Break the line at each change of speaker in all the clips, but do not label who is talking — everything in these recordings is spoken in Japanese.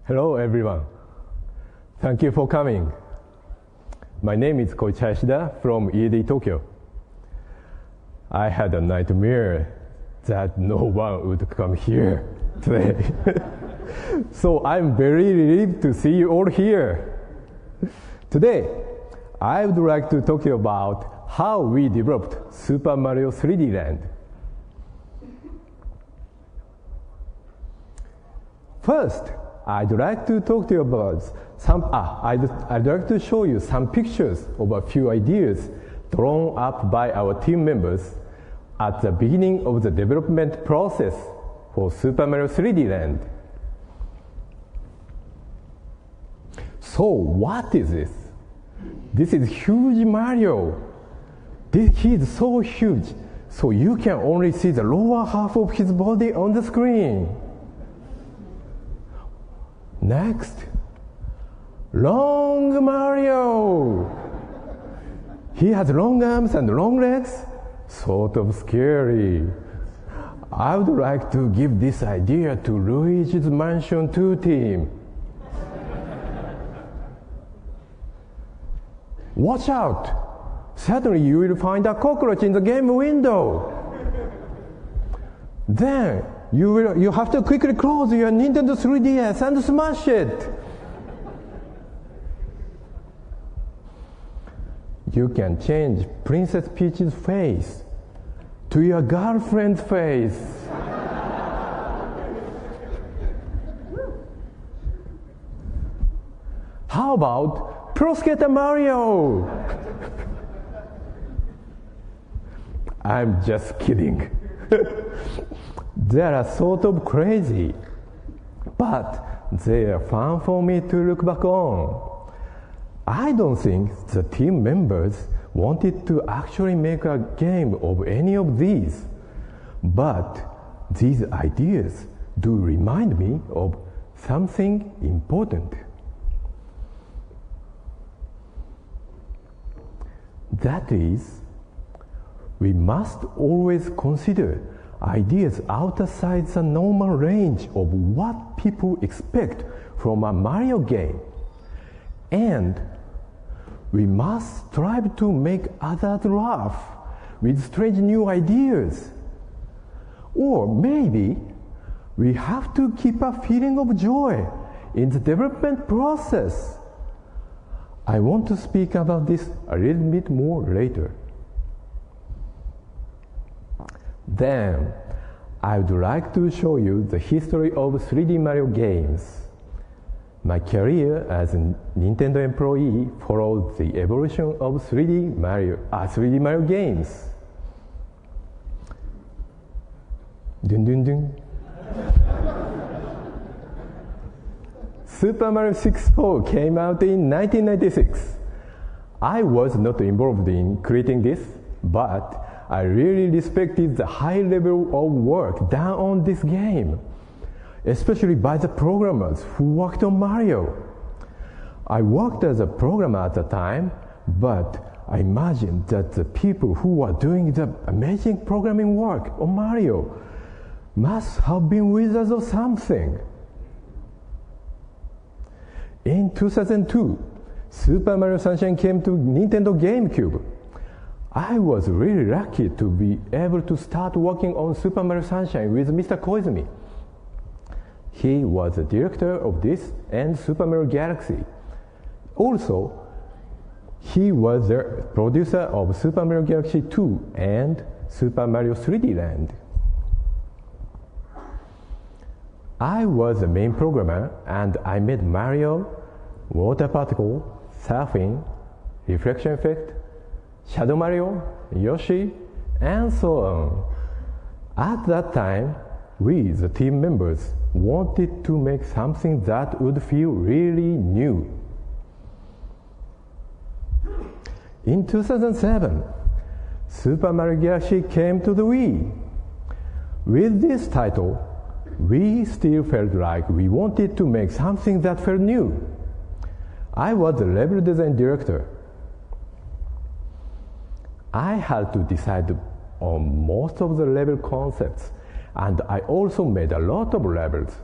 Hello everyone. Thank you for coming. My name is Koichi Hayashida from EAD Tokyo. I had a nightmare that no one would come here today. So I'm very relieved to see you all here. Today, I would like to talk to you about how we developed Super Mario 3D Land. First, I'd like to talk to you about I'd like to show you some pictures of a few ideas drawn up by our team members at the beginning of the development process for Super Mario 3D Land. So what is this? This is huge Mario. He is so huge, so you can only see the lower half of his body on the screen. Next, long Mario. He has long arms and long legs, sort of scary. I would like to give this idea to Luigi's Mansion 2 team. Watch out! Suddenly you will find a cockroach in the game window. Then you have to quickly close your Nintendo 3DS and smash it. You can change Princess Peach's face to your girlfriend's face. How about Pro Skater Mario? I'm just kidding. They are sort of crazy, but they are fun for me to look back on. I don't think the team members wanted to actually make a game of any of these, but these ideas do remind me of something important. That is, we must always consider ideas outside the normal range of what people expect from a Mario game. And we must strive to make others laugh with strange new ideas. Or maybe we have to keep a feeling of joy in the development process. I want to speak about this a little bit more later. Then, I would like to show you the history of 3D Mario games. My career as a Nintendo employee followed the evolution of 3D Mario games. Dun dun dun. Super Mario 64 came out in 1996. I was not involved in creating this, but I really respected the high level of work done on this game, especially by the programmers who worked on Mario. I worked as a programmer at the time, but I imagine that the people who were doing the amazing programming work on Mario must have been wizards or something. In 2002, Super Mario Sunshine came to Nintendo GameCube. I was really lucky to be able to start working on Super Mario Sunshine with Mr. Koizumi. He was the director of this and Super Mario Galaxy. Also, he was the producer of Super Mario Galaxy 2 and Super Mario 3D Land. I was the main programmer and I made Mario, Water Particle, Surfing, Reflection Effect, Shadow Mario, Yoshi, and so on. At that time, we, the team members, wanted to make something that would feel really new. In 2007, Super Mario Galaxy came to the Wii. With this title, we still felt like we wanted to make something that felt new. I was the level design director. I had to decide on most of the level concepts, and I also made a lot of levels.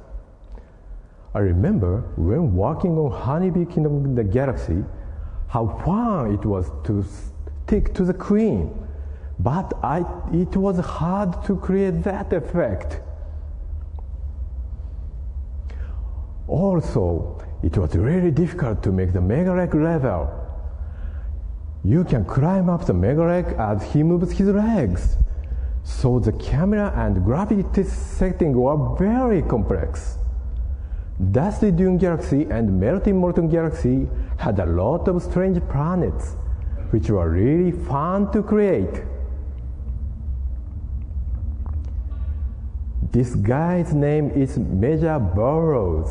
I remember when working on Honeybee Kingdom of the Galaxy, how fun it was to stick to the queen. But it was hard to create that effect. Also, it was really difficult to make the Megaleg level. You can climb up the Megaleg as he moves his legs. So the camera and gravity setting were very complex. Dusty Dune Galaxy and Melting Molten Galaxy had a lot of strange planets, which were really fun to create. This guy's name is Major Burroughs.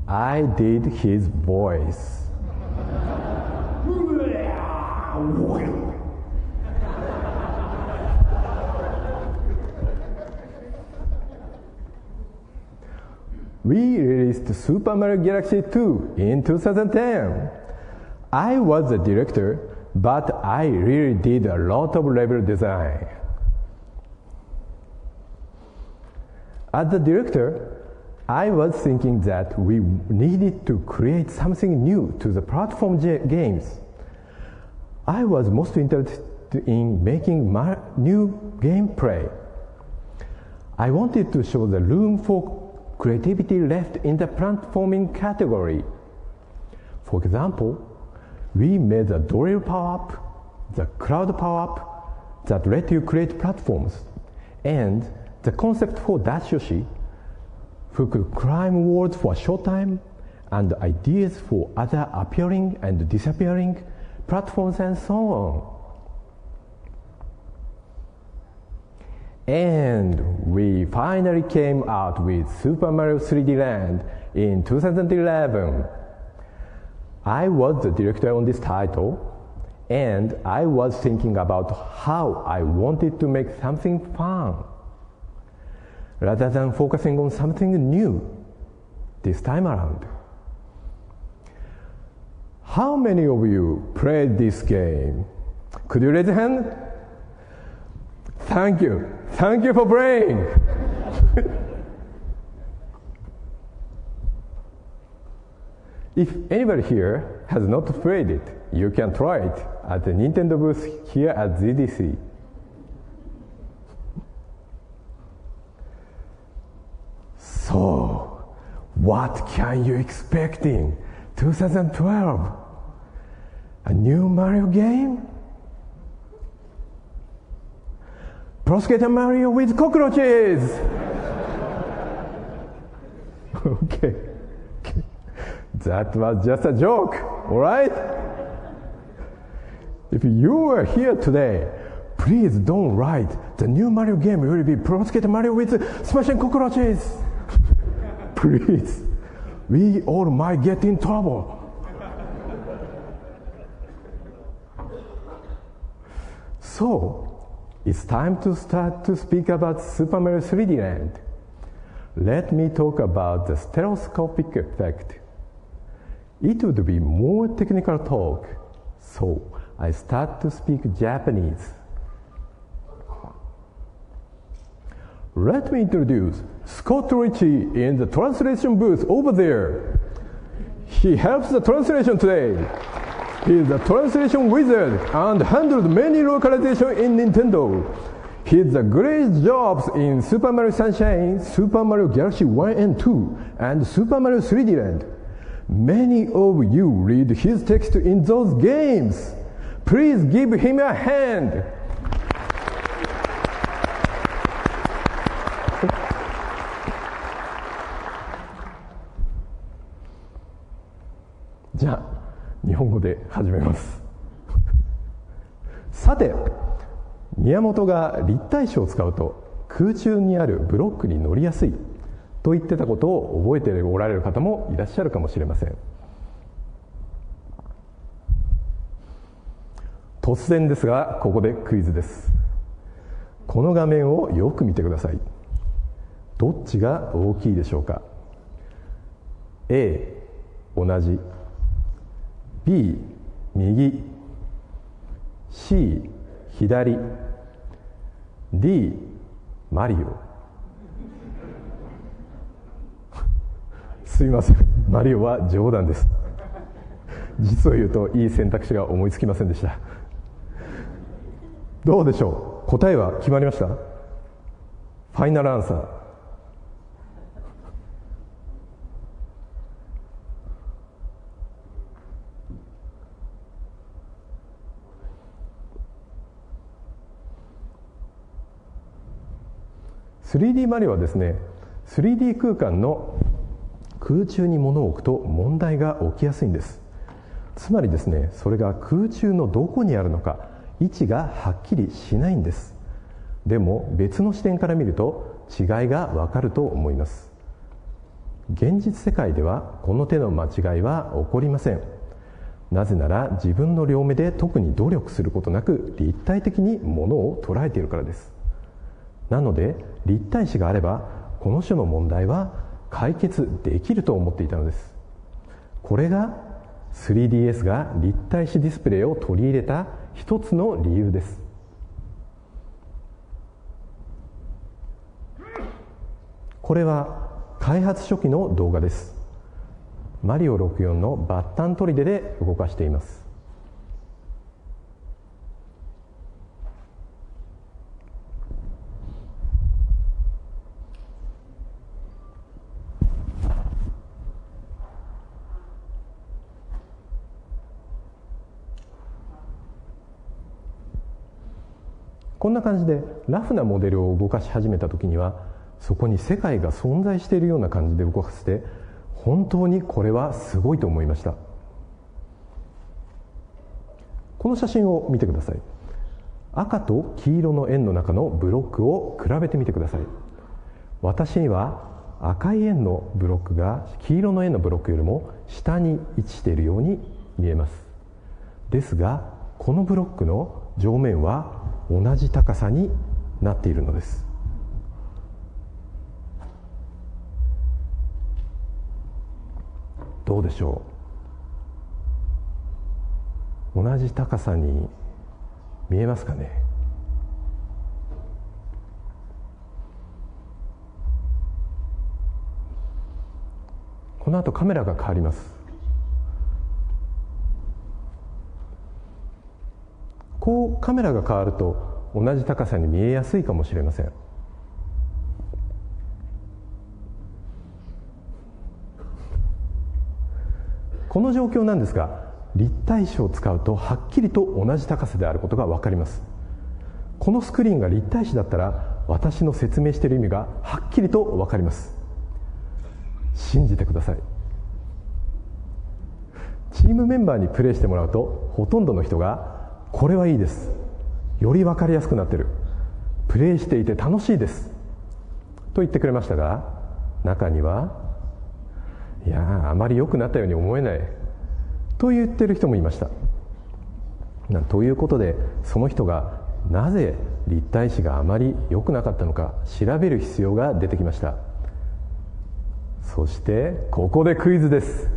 I did his voice. We released Super Mario Galaxy 2 in 2010. I was the director, but I really did a lot of level design. As the director, I was thinking that we needed to create something new to the platform games. I was most interested in making new gameplay. I wanted to show the room for creativity left in the platforming category. For example, we made the drill power-up, the cloud power-up that let you create platforms, and the concept for Dash Yoshi, who could climb walls for a short time, and ideas for other appearing and disappearing platforms and so on. And we finally came out with Super Mario 3D Land in 2011. I was the director on this title, and I was thinking about how I wanted to make something fun, rather than focusing on something new this time around. How many of you played this game? Could you raise a hand? Thank you. Thank you for playing. If anybody here has not played it, you can try it at the Nintendo booth here at ZDC. So, what can you expect in 2012? A new Mario game? Pro Skater Mario with cockroaches! Okay. That was just a joke, alright? If you were here today, please don't write the new Mario game will be Pro Skater Mario with smashing cockroaches. Please, we all might get in trouble. So, it's time to start to speak about Super Mario 3D Land. Let me talk about the stereoscopic effect. It would be more technical talk, so I start to speak Japanese. Let me introduce Scott Ritchie in the translation booth over there. He helps the translation today. He is a translation wizard and handled many localizations in Nintendo. He did great jobs in Super Mario Sunshine, Super Mario Galaxy 1 and 2, and Super Mario 3D Land. Many of you read his text in those games. Please give him a hand.じゃあ日本語で始めますさて、宮本が立体詞を使うと空中にあるブロックに乗りやすいと言ってたことを覚えておられる方もいらっしゃるかもしれません。突然ですがここでクイズです。この画面をよく見てください。どっちが大きいでしょうか。 A 同じ、 B 右、 C 左、 D マリオすいません、マリオは冗談です。実を言うといい選択肢が思いつきませんでした。どうでしょう、答えは決まりました？ファイナルアンサー。3D マリオはですね、3D 空間の空中に物を置くと問題が起きやすいんです。つまりですね、それが空中のどこにあるのか位置がはっきりしないんです。でも別の視点から見ると違いがわかると思います。現実世界ではこの手の間違いは起こりません。なぜなら自分の両目で特に努力することなく立体的に物を捉えているからです。なので立体視があればこの種の問題は解決できると思っていたのです。これが 3DS が立体視ディスプレイを取り入れた一つの理由です。これは開発初期の動画です。マリオ64のバッタン砦で動かしています。こんな感じでラフなモデルを動かし始めた時にはそこに世界が存在しているような感じで動かせて、本当にこれはすごいと思いました。この写真を見てください。赤と黄色の円の中のブロックを比べてみてください。私には赤い円のブロックが黄色の円のブロックよりも下に位置しているように見えます。ですがこのブロックの上面は同じ高さになっているのです。どうでしょう、同じ高さに見えますかね。この後カメラが変わります。こうカメラが変わると同じ高さに見えやすいかもしれません。この状況なんですが、立体視を使うとはっきりと同じ高さであることが分かります。このスクリーンが立体視だったら私の説明している意味がはっきりと分かります。信じてください。チームメンバーにプレイしてもらうとほとんどの人がこれはいいです、より分かりやすくなってる、プレイしていて楽しいですと言ってくれましたが、中にはいやあまり良くなったように思えないと言ってる人もいました。ということでその人がなぜ立体視があまり良くなかったのか調べる必要が出てきました。そしてここでクイズです。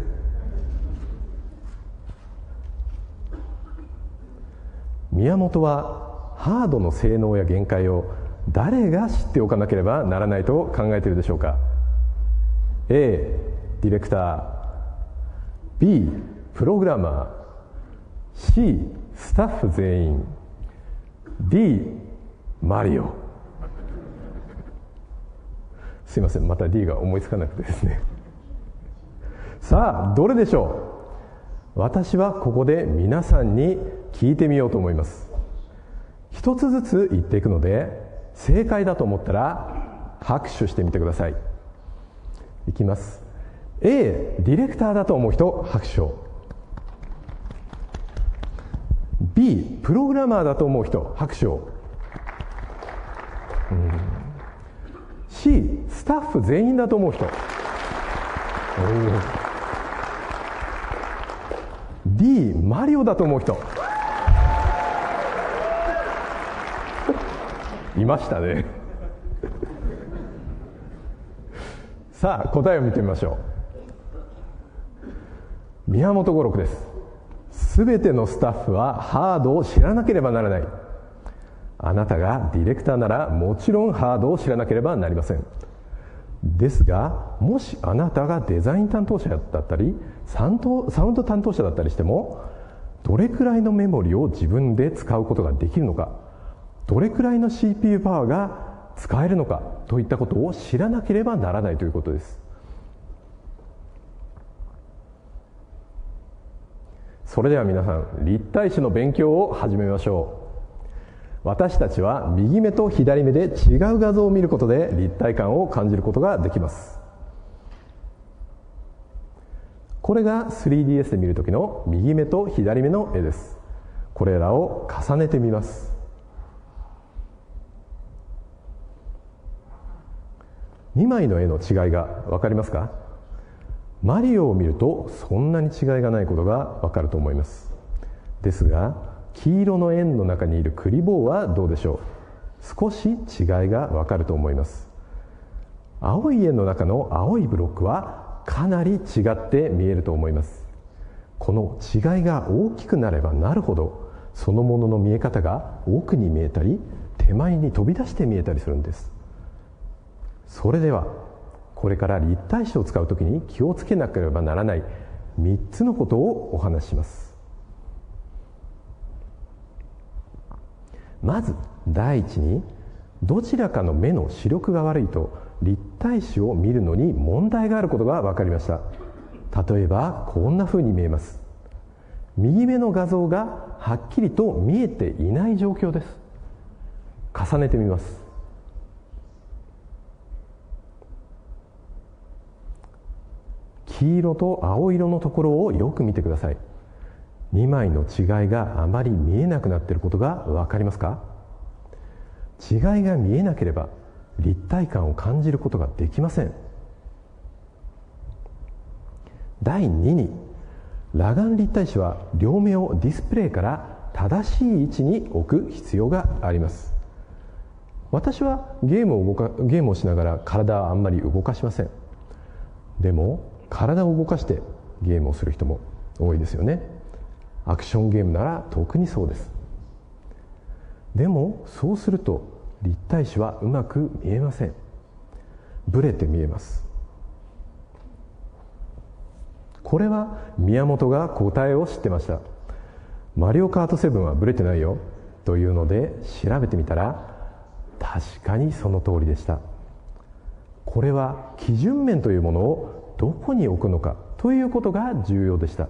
宮本はハードの性能や限界を誰が知っておかなければならないと考えているでしょうか。 A ディレクター、 B プログラマー、 C スタッフ全員、 D マリオ。すいません、また D が思いつかなくてですね。さあどれでしょう。私はここで皆さんに聞いてみようと思います。一つずつ言っていくので正解だと思ったら拍手してみてください。いきます。 A ディレクターだと思う人拍手を。 B プログラマーだと思う人拍手を。C スタッフ全員だと思う人。D マリオだと思う人いましたね。さあ答えを見てみましょう。宮本五六です。すべてのスタッフはハードを知らなければならない。あなたがディレクターならもちろんハードを知らなければなりません。ですが、もしあなたがデザイン担当者だったりサウンド担当者だったりしても、どれくらいのメモリを自分で使うことができるのか、どれくらいの CPU パワーが使えるのかといったことを知らなければならないということです。それでは皆さん、立体視の勉強を始めましょう。私たちは右目と左目で違う画像を見ることで立体感を感じることができます。これが 3DS で見るときの右目と左目の絵です。これらを重ねてみます。2枚の絵の違いが分かりますか？マリオを見るとそんなに違いがないことが分かると思います。ですが、黄色の円の中にいるクリボーはどうでしょう？少し違いが分かると思います。青い円の中の青いブロックはかなり違って見えると思います。この違いが大きくなればなるほど、そのものの見え方が奥に見えたり手前に飛び出して見えたりするんです。それではこれから立体視を使うときに気をつけなければならない3つのことをお話しします。まず第一に、どちらかの目の視力が悪いと立体視を見るのに問題があることが分かりました。例えばこんな風に見えます。右目の画像がはっきりと見えていない状況です。重ねてみます。黄色と青色のところをよく見てください。2枚の違いがあまり見えなくなっていることが分かりますか？違いが見えなければ立体感を感じることができません。第2に、裸眼立体視は両目をディスプレイから正しい位置に置く必要があります。私はゲームをしながら体はあんまり動かしません。でも体を動かしてゲームをする人も多いですよね。アクションゲームなら特にそうです。でもそうすると立体視はうまく見えません。ブレて見えます。これは宮本が答えを知ってました。マリオカート7はブレてないよというので調べてみたら、確かにその通りでした。これは基準面というものをどこに置くのかということが重要でした。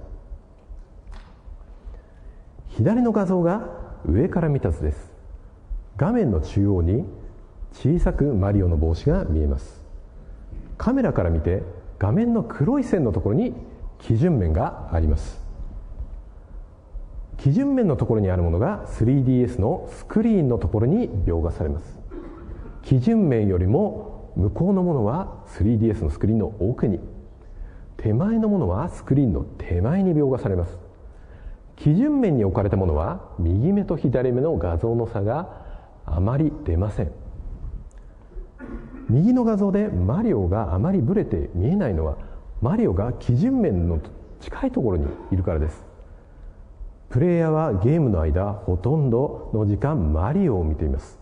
左の画像が上から見た図です。画面の中央に小さくマリオの帽子が見えます。カメラから見て画面の黒い線のところに基準面があります。基準面のところにあるものが 3DS のスクリーンのところに描画されます。基準面よりも向こうのものは 3DS のスクリーンの奥に、手前のものはスクリーンの手前に描画されます。基準面に置かれたものは右目と左目の画像の差があまり出ません。右の画像でマリオがあまりブレて見えないのは、マリオが基準面の近いところにいるからです。プレイヤーはゲームの間ほとんどの時間マリオを見ています。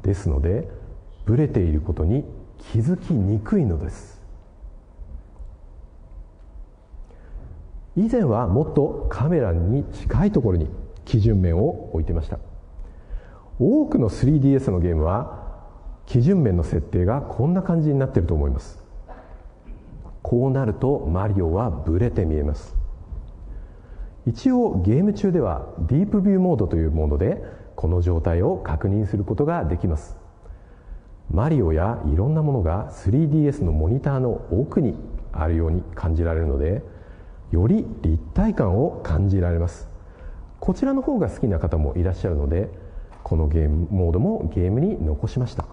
ですのでブレていることに気づきにくいのです。以前はもっとカメラに近いところに基準面を置いていました。多くの 3DS のゲームは基準面の設定がこんな感じになっていると思います。こうなるとマリオはブレて見えます。一応ゲーム中ではディープビューモードというモードでこの状態を確認することができます。マリオやいろんなものが 3DS のモニターの奥にあるように感じられるので、より立体感を感じられます。こちらの方が好きな方もいらっしゃるので、このゲームモードもゲームに残しました。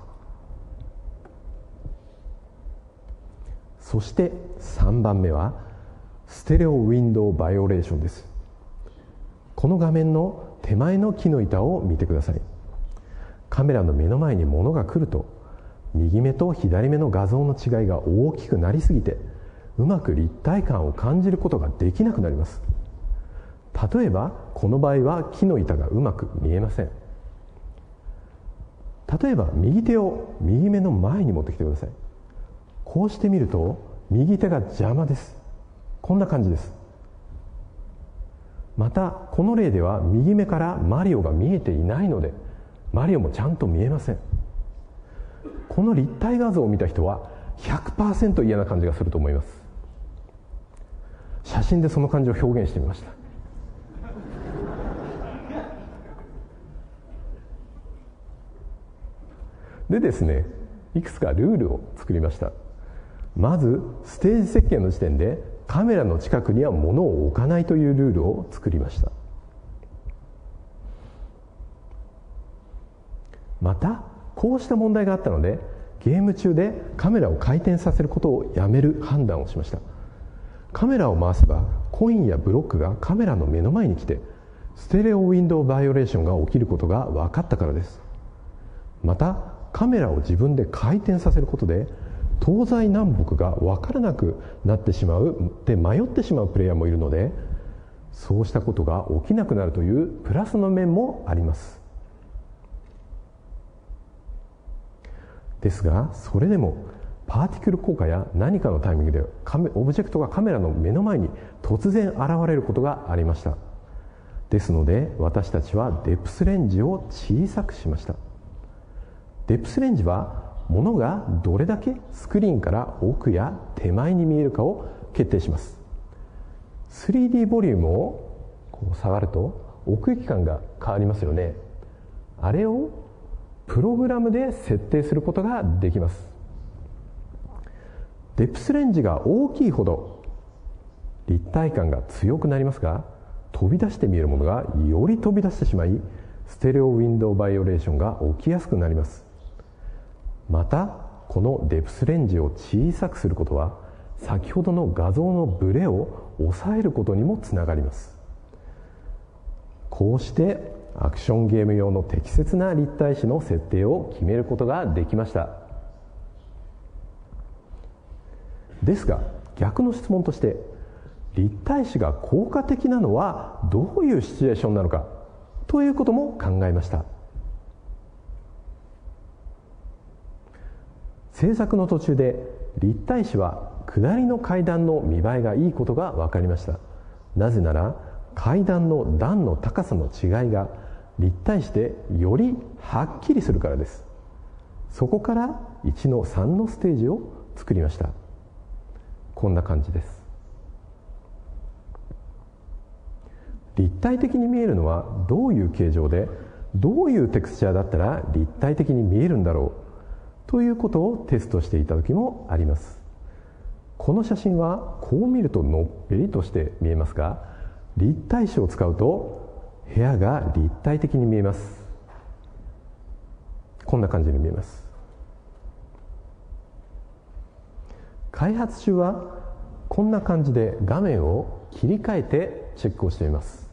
そして3番目はステレオウィンドウバイオレーションです。この画面の手前の木の板を見てください。カメラの目の前に物が来ると、右目と左目の画像の違いが大きくなりすぎて、うまく立体感を感じることができなくなります。例えばこの場合は木の板がうまく見えません。例えば右手を右目の前に持ってきてください。こうして見ると右手が邪魔です。こんな感じです。またこの例では右目からマリオが見えていないので、マリオもちゃんと見えません。この立体画像を見た人は 100% 嫌な感じがすると思います。写真でその感じを表現してみました。でですね、いくつかルールを作りました。まずステージ設計の時点でカメラの近くには物を置かないというルールを作りました。またこうした問題があったので、ゲーム中でカメラを回転させることをやめる判断をしました。カメラを回せばコインやブロックがカメラの目の前に来て、ステレオウィンドウバイオレーションが起きることが分かったからです。またカメラを自分で回転させることで東西南北が分からなくなってしまうで迷ってしまうプレイヤーもいるので、そうしたことが起きなくなるというプラスの面もあります。ですがそれでもパーティクル効果や何かのタイミングでオブジェクトがカメラの目の前に突然現れることがありました。ですので私たちはデプスレンジを小さくしました。デプスレンジは物がどれだけスクリーンから奥や手前に見えるかを決定します。 3D ボリュームをこう下がると奥行き感が変わりますよね。あれをプログラムで設定することができます。デプスレンジが大きいほど立体感が強くなりますが、飛び出して見えるものがより飛び出してしまい、ステレオウィンドウバイオレーションが起きやすくなります。またこのデプスレンジを小さくすることは先ほどの画像のブレを抑えることにもつながります。こうしてアクションゲーム用の適切な立体視の設定を決めることができました。ですが逆の質問として、立体視が効果的なのはどういうシチュエーションなのかということも考えました。制作の途中で立体視は下りの階段の見栄えがいいことが分かりました。なぜなら階段の段の高さの違いが立体視でよりはっきりするからです。そこから1の3のステージを作りました。こんな感じです。立体的に見えるのはどういう形状でどういうテクスチャーだったら立体的に見えるんだろうということをテストしていた時もあります。この写真はこう見るとのっぺりとして見えますが、立体視を使うと部屋が立体的に見えます。こんな感じに見えます。開発中はこんな感じで画面を切り替えてチェックをしています。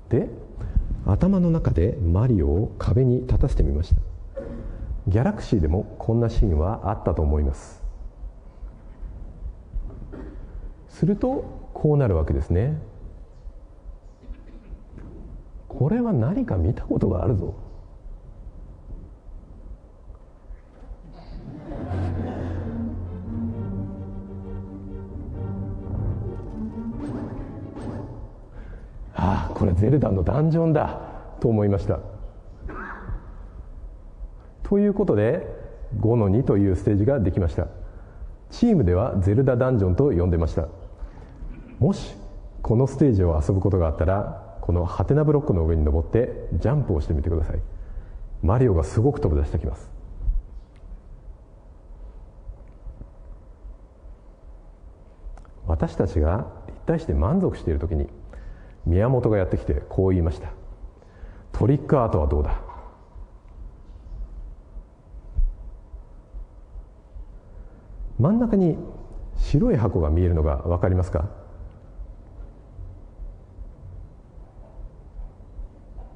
で、頭の中でマリオを壁に立たせてみました。ギャラクシーでもこんなシーンはあったと思います。するとこうなるわけですね。これは何か見たことがあるぞ。ああ、これゼルダのダンジョンだと思いました。ということで5の2というステージができました。チームではゼルダダンジョンと呼んでました。もしこのステージを遊ぶことがあったら、このハテナブロックの上に登ってジャンプをしてみてください。マリオがすごく飛び出してきます。私たちが立体視で満足しているときに宮本がやってきてこう言いました。トリックアートはどうだ。真ん中に白い箱が見えるのが分かりますか？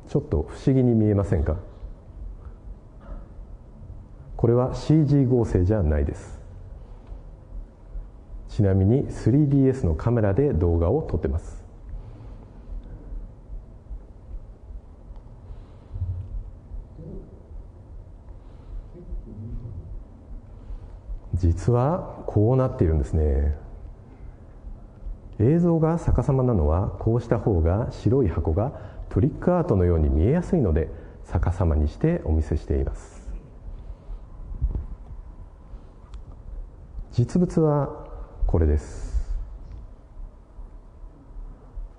ちょっと不思議に見えませんか？これは CG 合成じゃないです。ちなみに 3DS のカメラで動画を撮ってます。実はこうなっているんですね。映像が逆さまなのは、こうした方が白い箱がトリックアートのように見えやすいので逆さまにしてお見せしています。実物はこれです。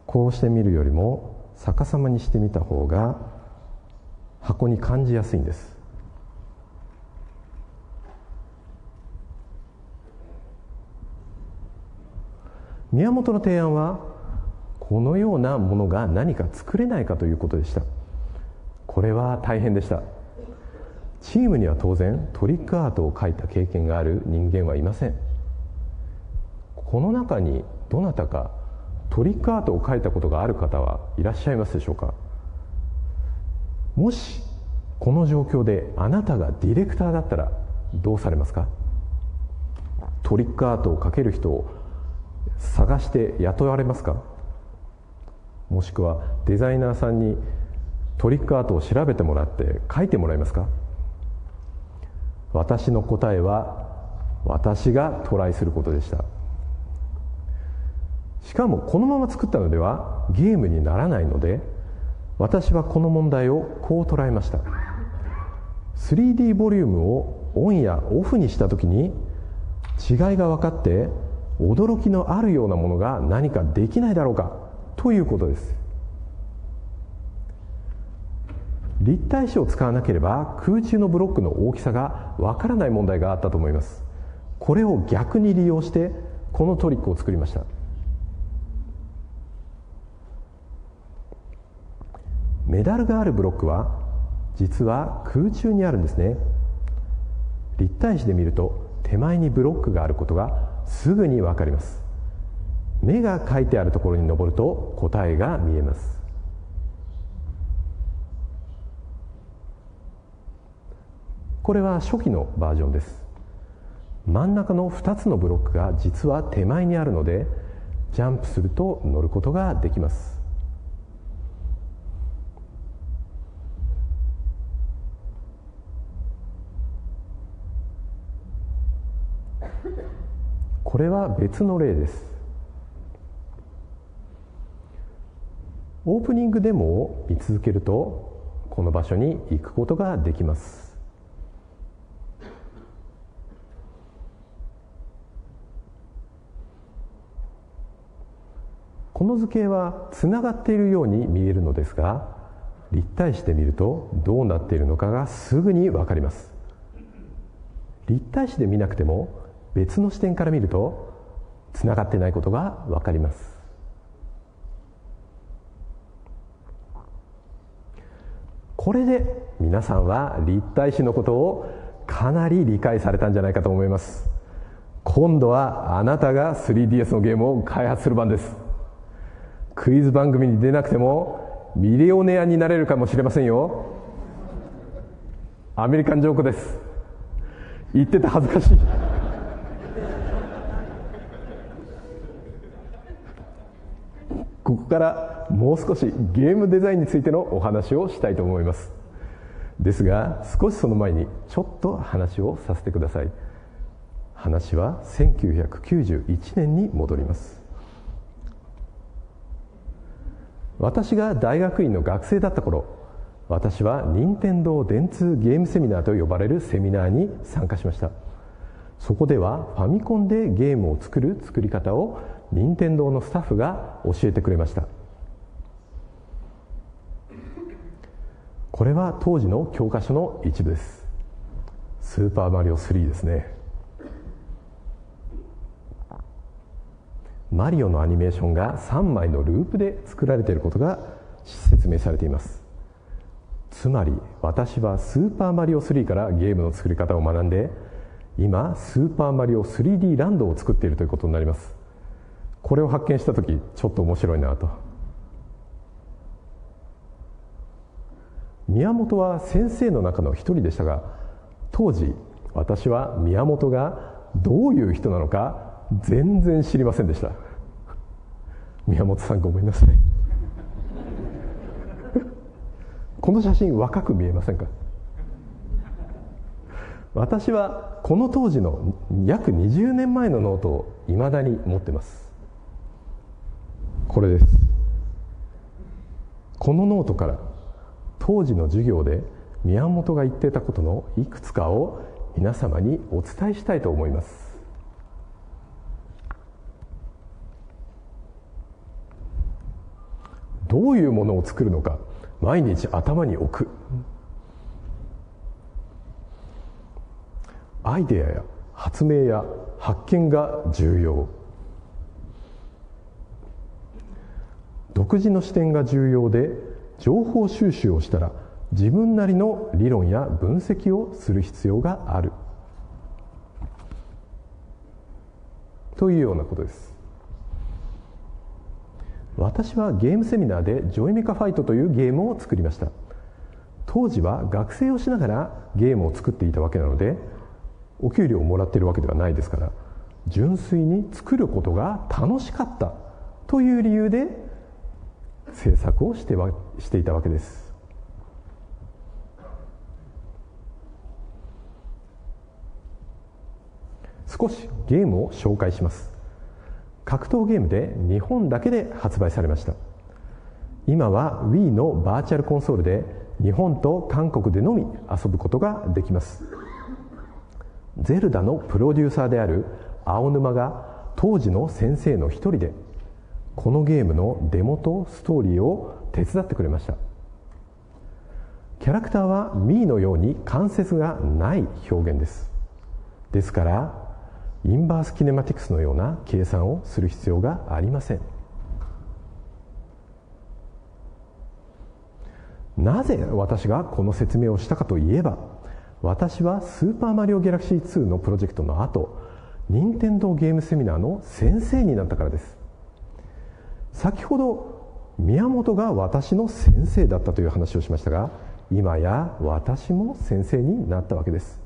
こうして見るよりも逆さまにしてみた方が箱に感じやすいんです。宮本の提案は、このようなものが何か作れないかということでした。これは大変でした。チームには当然トリックアートを描いた経験がある人間はいません。この中にどなたかトリックアートを描いたことがある方はいらっしゃいますでしょうか。もしこの状況であなたがディレクターだったらどうされますか。トリックアートを描ける人を探して雇われますか。もしくはデザイナーさんにトリックアートを調べてもらって描いてもらえますか。私の答えは、私がトライすることでした。しかもこのまま作ったのではゲームにならないので、私はこの問題をこう捉えました。 3D ボリュームをオンやオフにしたときに違いが分かって驚きのあるようなものが何かできないだろうかということです。立体視を使わなければ空中のブロックの大きさが分からない問題があったと思います。これを逆に利用してこのトリックを作りました。メダルがあるブロックは実は空中にあるんですね。立体視で見ると手前にブロックがあることがすぐに分かります。目が書いてあるところに登ると答えが見えます。これは初期のバージョンです。真ん中の2つのブロックが実は手前にあるので、ジャンプすると乗ることができます。これは別の例です。オープニングデモを見続けるとこの場所に行くことができます。この図形はつながっているように見えるのですが、立体視で見るとどうなっているのかがすぐに分かります。立体視で見なくても別の視点から見るとつながってないことが分かります。これで皆さんは立体視のことをかなり理解されたんじゃないかと思います。今度はあなたが 3DS のゲームを開発する番です。クイズ番組に出なくてもミリオネアになれるかもしれませんよ。アメリカンジョークです。言ってて恥ずかしい。ここからもう少しゲームデザインについてのお話をしたいと思います。ですが少しその前にちょっと話をさせてください。話は1991年に戻ります。私が大学院の学生だった頃、私は任天堂電通ゲームセミナーと呼ばれるセミナーに参加しました。そこではファミコンでゲームを作る作り方を任天堂のスタッフが教えてくれました。これは当時の教科書の一部です。スーパーマリオ3ですね。マリオのアニメーションが3枚のループで作られていることが説明されています。つまり私はスーパーマリオ3からゲームの作り方を学んで、今スーパーマリオ 3D ランドを作っているということになります。これを発見したときちょっと面白いなと。宮本は先生の中の一人でしたが、当時私は宮本がどういう人なのか全然知りませんでした。宮本さんごめんなさい。この写真若く見えませんか。私はこの当時の約20年前のノートを未だに持ってます。これです。このノートから当時の授業で宮本が言っていたことのいくつかを皆様にお伝えしたいと思います。どういうものを作るのか毎日頭に置く。アイデアや発明や発見が重要。独自の視点が重要で、情報収集をしたら自分なりの理論や分析をする必要があるというようなことです。私はゲームセミナーでジョイメカファイトというゲームを作りました。当時は学生をしながらゲームを作っていたわけなので、お給料をもらっているわけではないですから、純粋に作ることが楽しかったという理由で制作をしていたわけです。少しゲームを紹介します。格闘ゲームで日本だけで発売されました。今は Wii のバーチャルコンソールで日本と韓国でのみ遊ぶことができます。ゼルダのプロデューサーである青沼が当時の先生の一人でこのゲームのデモとストーリーを手伝ってくれました。キャラクターはミーのように関節がない表現です。ですからインバースキネマティクスのような計算をする必要がありません。なぜ私がこの説明をしたかといえば、私はスーパーマリオギャラクシー2のプロジェクトの後、任天堂ゲームセミナーの先生になったからです。先ほど宮本が私の先生だったという話をしましたが、今や私も先生になったわけです。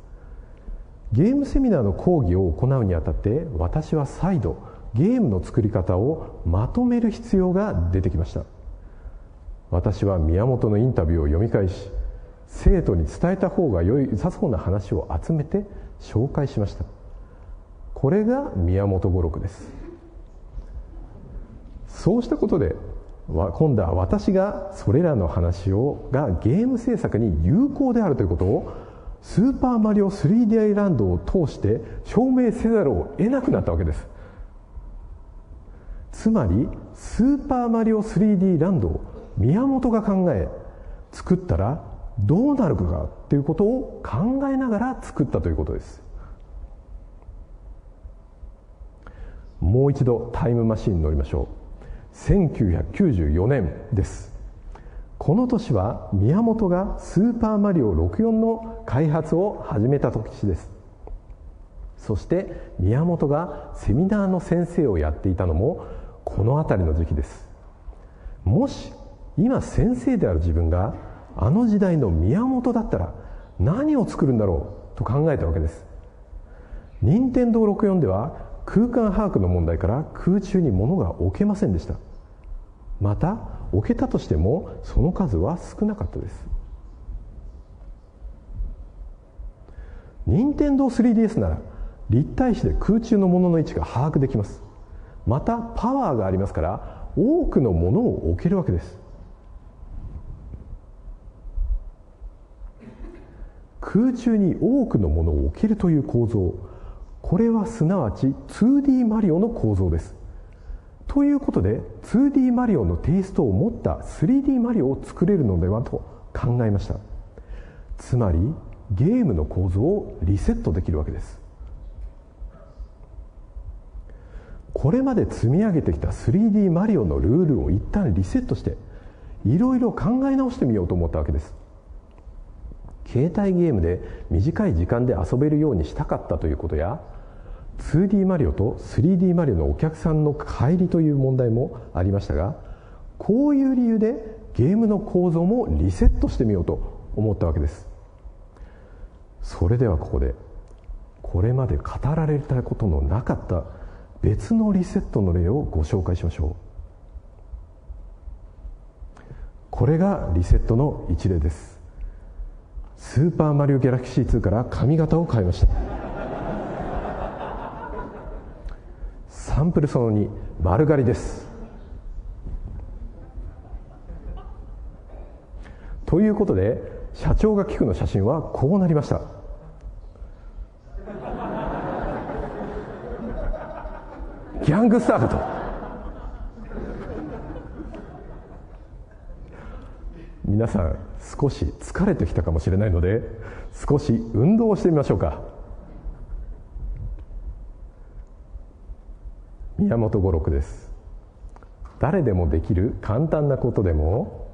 ゲームセミナーの講義を行うにあたって、私は再度ゲームの作り方をまとめる必要が出てきました。私は宮本のインタビューを読み返し、生徒に伝えた方が良さそうな話を集めて紹介しました。これが宮本語録です。そうしたことで今度は私がそれらの話がゲーム制作に有効であるということをスーパーマリオ 3D ランドを通して証明せざるを得なくなったわけです。つまりスーパーマリオ 3D ランドを宮本が考え作ったらどうなるかということを考えながら作ったということです。もう一度タイムマシンに乗りましょう。1994年です。この年は宮本がスーパーマリオ64の開発を始めた年です。そして宮本がセミナーの先生をやっていたのもこの辺りの時期です。もし今先生である自分があの時代の宮本だったら何を作るんだろうと考えたわけです。任天堂64では空間把握の問題から空中に物が置けませんでした。また置けたとしてもその数は少なかったです。任天堂 3DS なら立体視で空中の物の位置が把握できます。またパワーがありますから多くの物を置けるわけです。空中に多くのものを置けるという構造、これはすなわち 2D マリオの構造です。ということで 2D マリオのテイストを持った 3D マリオを作れるのではと考えました。つまりゲームの構造をリセットできるわけです。これまで積み上げてきた 3D マリオのルールを一旦リセットしていろいろ考え直してみようと思ったわけです。携帯ゲームで短い時間で遊べるようにしたかったということや、2D マリオと 3D マリオのお客さんの乖離という問題もありましたが、こういう理由でゲームの構造もリセットしてみようと思ったわけです。それではここでこれまで語られたことのなかった別のリセットの例をご紹介しましょう。これがリセットの一例です。スーパーマリオギャラクシー2から髪型を変えました。サンプルその2、丸刈りです。ということで社長が聞くの写真はこうなりました。ギャングスターだと。皆さん少し疲れてきたかもしれないので少し運動をしてみましょうか。宮本五六です。誰でもできる簡単なことでも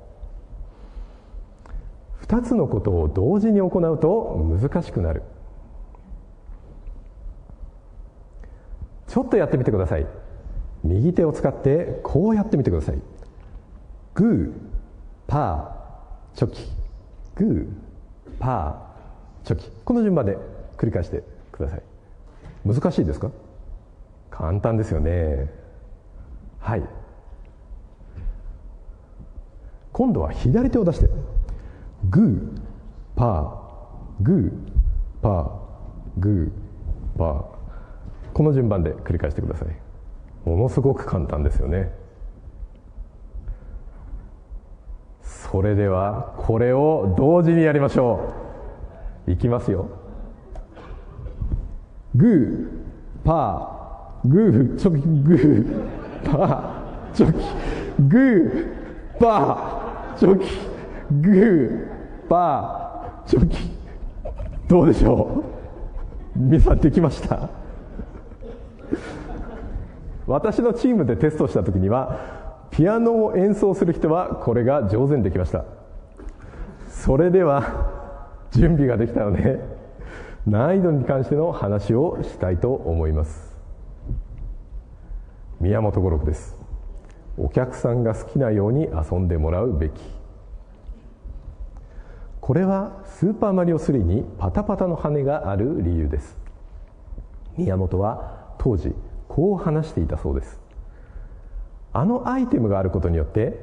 2つのことを同時に行うと難しくなる。ちょっとやってみてください。右手を使ってこうやってみてください。グー、パー、チョキ、グー、パー、チョキ、この順番で繰り返してください。難しいですか？簡単ですよね。はい。今度は左手を出してグー、パー、グー、パー、グー、パー、この順番で繰り返してください。ものすごく簡単ですよね。それではこれを同時にやりましょう。いきますよ。グー、パー、グー、チョキ、グー、パー、チョキ、グー、パー、チョキ、グー、パー、チョキ。どうでしょう？皆さんできました？私のチームでテストした時にはピアノを演奏する人はこれが上手にできました。それでは準備ができたので難易度に関しての話をしたいと思います。宮本五六です。お客さんが好きなように遊んでもらうべき。これはスーパーマリオ3にパタパタの羽がある理由です。宮本は当時こう話していたそうです。あのアイテムがあることによって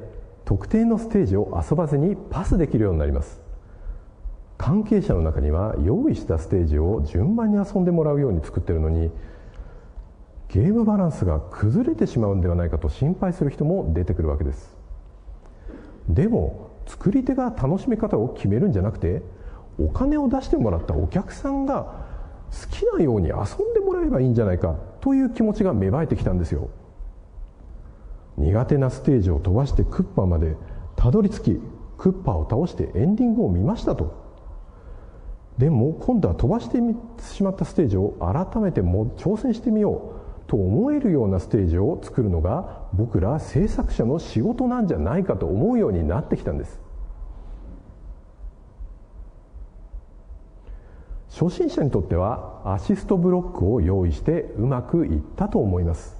特定のステージを遊ばずにパスできるようになります。関係者の中には用意したステージを順番に遊んでもらうように作っているのにゲームバランスが崩れてしまうんではないかと心配する人も出てくるわけです。でも作り手が楽しみ方を決めるんじゃなくてお金を出してもらったお客さんが好きなように遊んでもらえばいいんじゃないかという気持ちが芽生えてきたんですよ。苦手なステージを飛ばしてクッパまでたどり着きクッパを倒してエンディングを見ましたと。でも今度は飛ばしてしまったステージを改めて挑戦してみようと思えるようなステージを作るのが僕ら制作者の仕事なんじゃないかと思うようになってきたんです。初心者にとってはアシストブロックを用意してうまくいったと思います。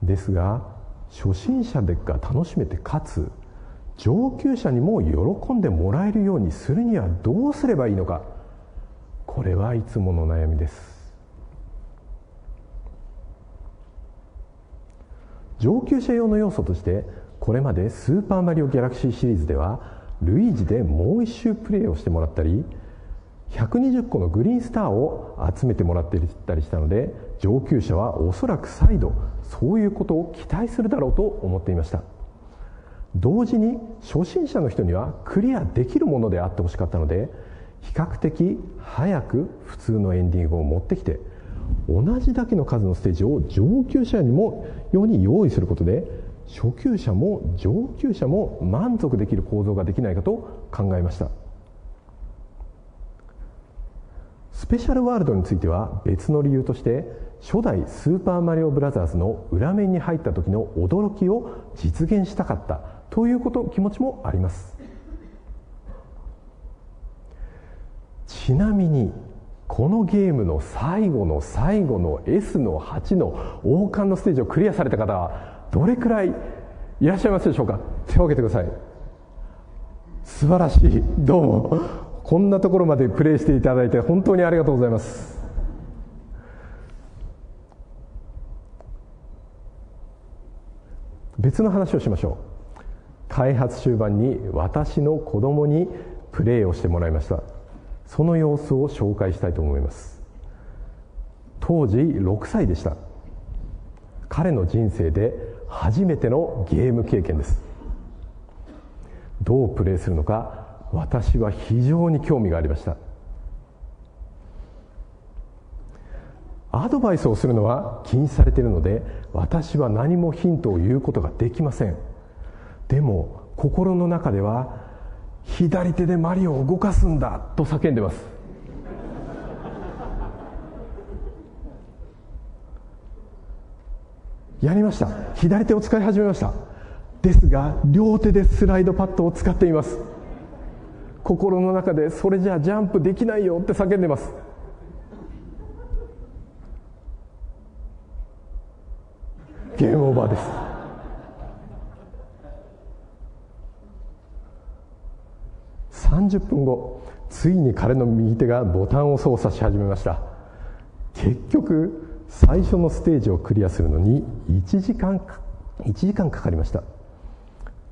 ですが初心者が楽しめてかつ上級者にも喜んでもらえるようにするにはどうすればいいのか、これはいつもの悩みです。上級者用の要素としてこれまでスーパーマリオギャラクシーシリーズではルイージでもう一周プレイをしてもらったり120個のグリーンスターを集めてもらっていたりしたので上級者はおそらく再度そういうことを期待するだろうと思っていました。同時に初心者の人にはクリアできるものであってほしかったので比較的早く普通のエンディングを持ってきて同じだけの数のステージを上級者にもように用意することで初級者も上級者も満足できる構造ができないかと考えました。スペシャルワールドについては別の理由として初代スーパーマリオブラザーズの裏面に入った時の驚きを実現したかったという気持ちもあります。ちなみにこのゲームの最後の最後の S の8の王冠のステージをクリアされた方はどれくらいいらっしゃいますでしょうか。手を挙げてください。素晴らしい。どうもこんなところまでプレイしていただいて本当にありがとうございます。別の話をしましょう。開発終盤に私の子供にプレイをしてもらいました。その様子を紹介したいと思います。当時6歳でした。彼の人生で初めてのゲーム経験です。どうプレイするのか、私は非常に興味がありました。アドバイスをするのは禁止されているので、私は何もヒントを言うことができません。でも心の中では、左手でマリオを動かすんだと叫んでます。やりました。左手を使い始めました。ですが両手でスライドパッドを使っています。心の中で、それじゃあジャンプできないよって叫んでます。ゲームオーバーです。30分後、ついに彼の右手がボタンを操作し始めました。結局最初のステージをクリアするのに1時間かかりました。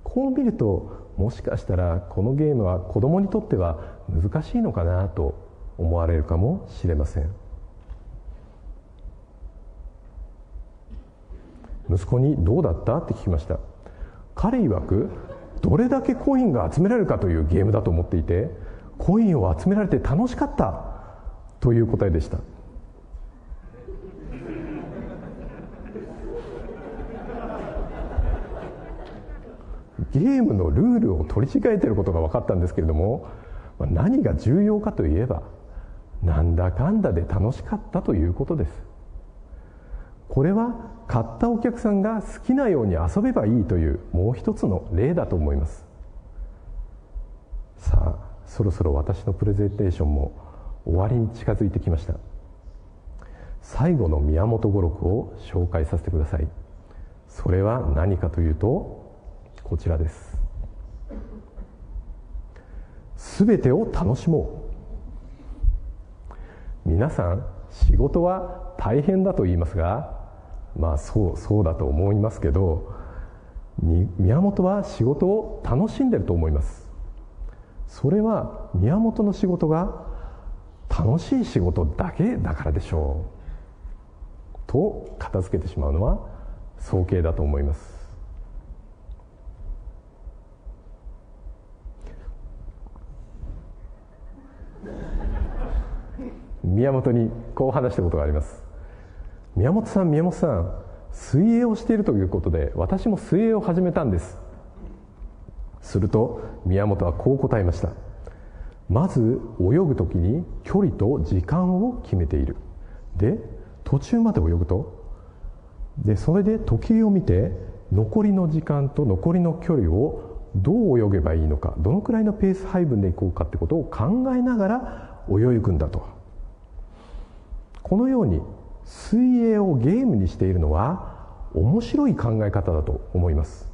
こう見ると、もしかしたらこのゲームは子供にとっては難しいのかなと思われるかもしれません。息子にどうだったって聞きました。彼曰く、どれだけコインが集められるかというゲームだと思っていて、コインを集められて楽しかったという答えでした。ゲームのルールを取り違えていることが分かったんですけれども、何が重要かといえば、なんだかんだで楽しかったということです。これは買ったお客さんが好きなように遊べばいいというもう一つの例だと思います。さあ、そろそろ私のプレゼンテーションも終わりに近づいてきました。最後の宮本語録を紹介させてください。それは何かというと、こちらです。すべてを楽しもう。皆さん、仕事は大変だと言いますが、そうだと思いますけど、宮本は仕事を楽しんでると思います。それは宮本の仕事が楽しい仕事だけだからでしょうと片付けてしまうのは早計だと思います。宮本にこう話したことがあります。宮本さん、水泳をしているということで、私も水泳を始めたんです。すると宮本はこう答えました。まず泳ぐときに距離と時間を決めている。で、途中まで泳ぐと、それで時計を見て、残りの時間と残りの距離をどう泳げばいいのか、どのくらいのペース配分でいこうかってことを考えながら泳ぐんだと。このように水泳をゲームにしているのは面白い考え方だと思います。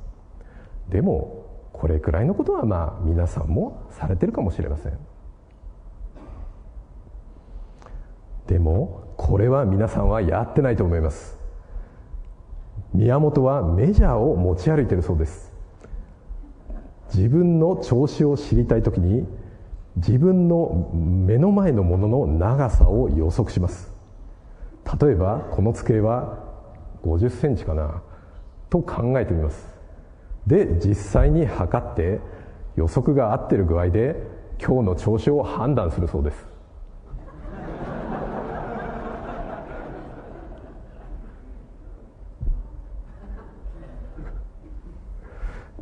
でもこれくらいのことは皆さんもされてるかもしれません。でもこれは皆さんはやってないと思います。宮本はメジャーを持ち歩いているそうです。自分の調子を知りたいときに、自分の目の前のものの長さを予測します。例えばこの机は50センチかなと考えてみます。で、実際に測って予測が合っている具合で今日の調子を判断するそうです。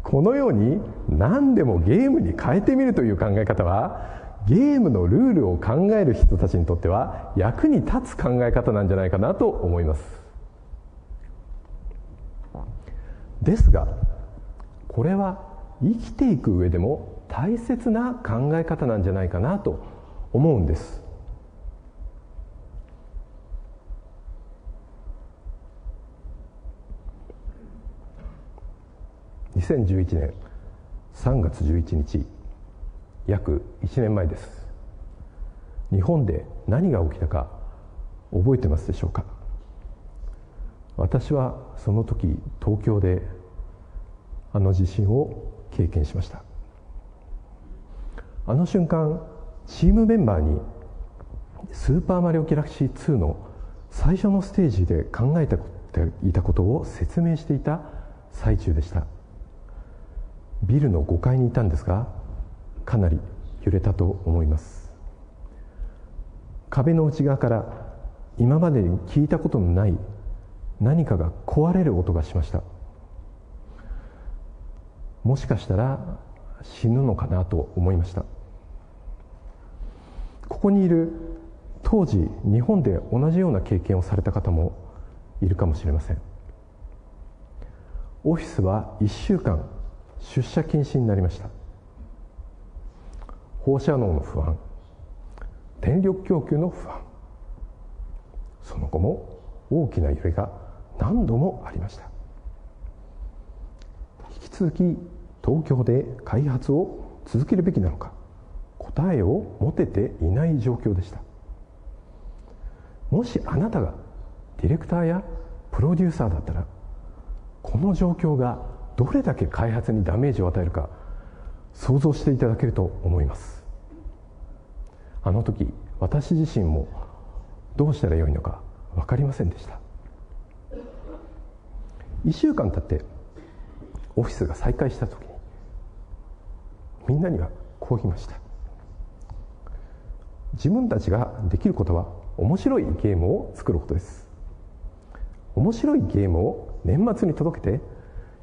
このように何でもゲームに変えてみるという考え方は、ゲームのルールを考える人たちにとっては役に立つ考え方なんじゃないかなと思います。ですが、これは生きていく上でも大切な考え方なんじゃないかなと思うんです。2011年3月11日、約1年前です。日本で何が起きたか覚えてますでしょうか。私はその時東京であの地震を経験しました。あの瞬間、チームメンバーにスーパーマリオギャラクシー2の最初のステージで考えてていたことを説明していた最中でした。ビルの5階にいたんですが、かなり揺れたと思います。壁の内側から今までに聞いたことのない何かが壊れる音がしました。もしかしたら死ぬのかなと思いました。ここにいる当時日本で同じような経験をされた方もいるかもしれません。オフィスは1週間出社禁止になりました。放射能の不安、電力供給の不安、その後も大きな揺れが何度もありました。引き続き東京で開発を続けるべきなのか、答えを持てていない状況でした。もしあなたがディレクターやプロデューサーだったら、この状況がどれだけ開発にダメージを与えるか想像していただけると思います。あの時私自身もどうしたらよいのか分かりませんでした。1週間経ってオフィスが再開した時に、みんなにはこう言いました。自分たちができることは面白いゲームを作ることです。面白いゲームを年末に届けて、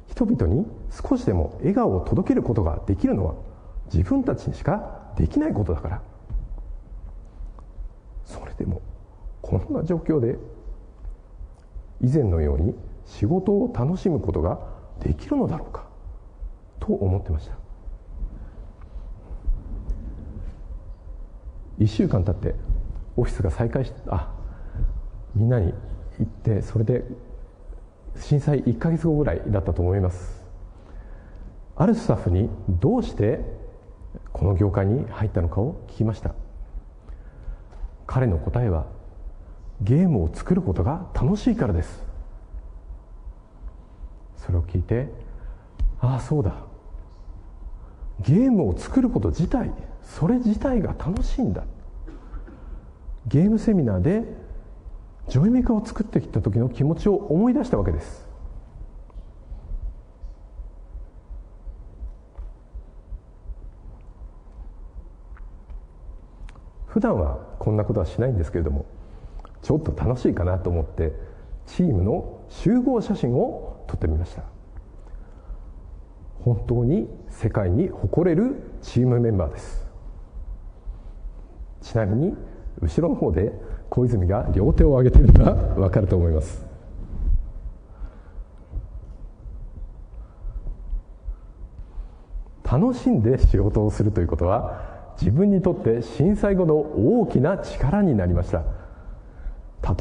人々に少しでも笑顔を届けることができるのは自分たちにしかできないことだから。それでもこんな状況で以前のように仕事を楽しむことができるのだろうかと思ってました。1週間経ってオフィスが再開みんなに行って、それで震災1ヶ月後ぐらいだったと思います。あるスタッフにどうしてこの業界に入ったのかを聞きました。彼の答えは、ゲームを作ることが楽しいからです。それを聞いて、そうだ、ゲームを作ること自体、それ自体が楽しいんだ。ゲームセミナーでジョイメカを作ってきた時の気持ちを思い出したわけです。普段はこんなことはしないんですけれども、ちょっと楽しいかなと思ってチームの集合写真を撮ってみました。本当に世界に誇れるチームメンバーです。ちなみに後ろの方で小泉が両手を上げているのが分かると思います。楽しんで仕事をするということは、自分にとって震災後の大きな力になりました。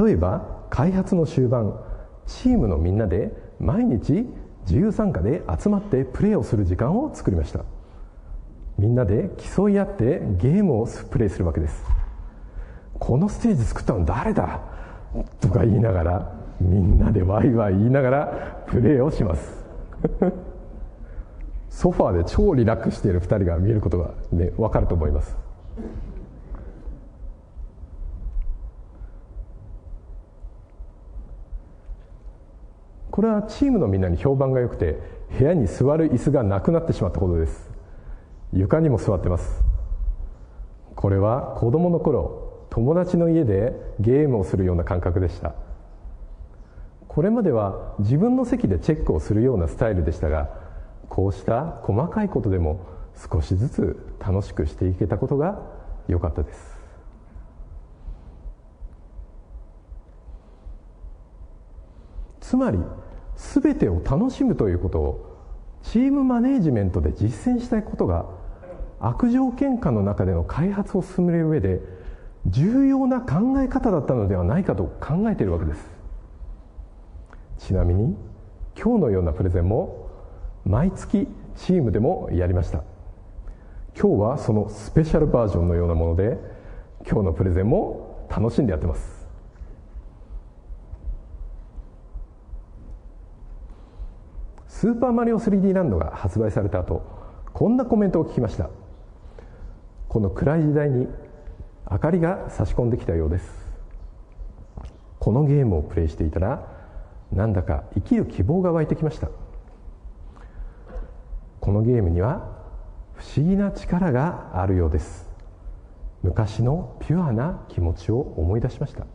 例えば開発の終盤、チームのみんなで毎日自由参加で集まってプレーをする時間を作りました。みんなで競い合ってゲームをプレイするわけです。このステージ作ったの誰だとか言いながら、みんなでワイワイ言いながらプレーをしますソファーで超リラックスしている2人が見えることが、分かると思います。これはチームのみんなに評判が良くて、部屋に座る椅子がなくなってしまったことです。床にも座ってます。これは子供の頃、友達の家でゲームをするような感覚でした。これまでは自分の席でチェックをするようなスタイルでしたが、こうした細かいことでも少しずつ楽しくしていけたことが良かったです。つまり全てを楽しむということをチームマネージメントで実践したいことが、悪条件下の中での開発を進める上で重要な考え方だったのではないかと考えているわけです。ちなみに今日のようなプレゼンも毎月チームでもやりました。今日はそのスペシャルバージョンのようなもので、今日のプレゼンも楽しんでやってます。スーパーマリオ 3D ランドが発売された後、こんなコメントを聞きました。この暗い時代に明かりが差し込んできたようです。このゲームをプレイしていたら、なんだか生きる希望が湧いてきました。このゲームには不思議な力があるようです。昔のピュアな気持ちを思い出しました。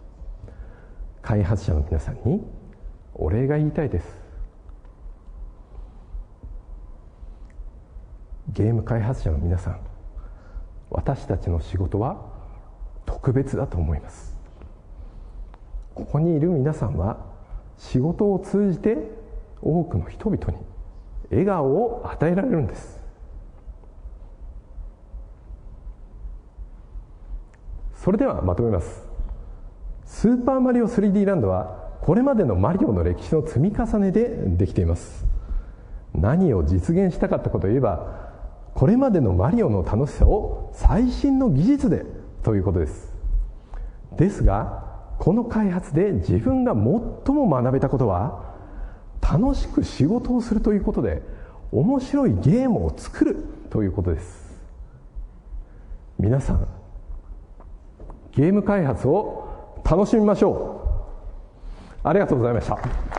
開発者の皆さんにお礼が言いたいです。ゲーム開発者の皆さん、私たちの仕事は特別だと思います。ここにいる皆さんは仕事を通じて多くの人々に笑顔を与えられるんです。それではまとめます。スーパーマリオ 3D ランドはこれまでのマリオの歴史の積み重ねでできています。何を実現したかったかといえば、これまでのマリオの楽しさを最新の技術でということです。ですが、この開発で自分が最も学べたことは、楽しく仕事をするということで面白いゲームを作るということです。皆さん、ゲーム開発を楽しみましょう。ありがとうございました。